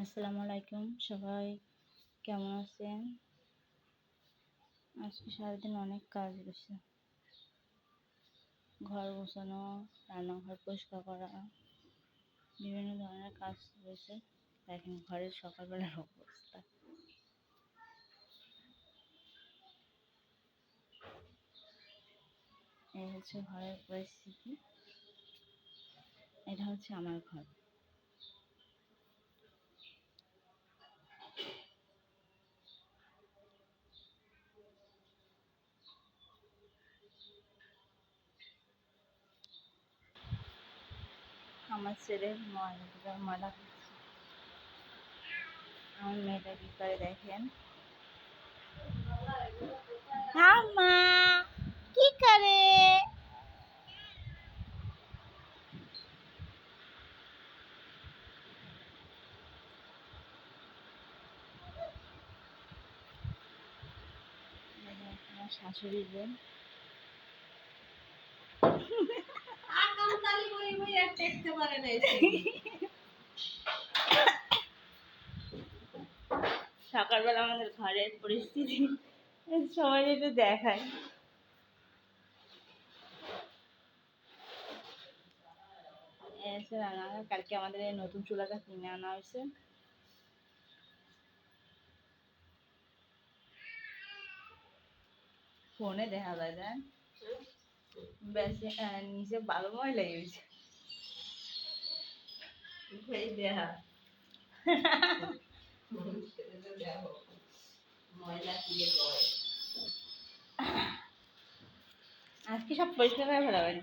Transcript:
আসসালামু আলাইকুম, সবাই কেমন আছেন? আজকে সারাদিন অনেক কাজ রয়েছে। ঘর গোছানো, রান্নাঘর পরিষ্কার করা, বিভিন্ন ধরনের কাজ রয়েছে। দেখেন ঘরের সকালবেলার অবস্থা। এই হচ্ছে ঘরের পরিস্থিতি। এটা হচ্ছে আমার ঘর। আমার ছেলে ময়লা করছে। আমার মেয়েটা কি করে দেখেন। হ্যাঁ মা, কি করে? আমার শাশুড়ি বোন। সকালবেলা আমাদের ঘরের পরিস্থিতি সবাই একটু দেখায়। এসে রান্না, কালকে আমাদের এই নতুন চুলাটা কিনে আনা হয়েছে। ফোনে দেখা যায় না, বেশি নিচে ভালো ময়লা গেছে দেখা আজকে সব পরিষ্কার করে ফেলাবেন।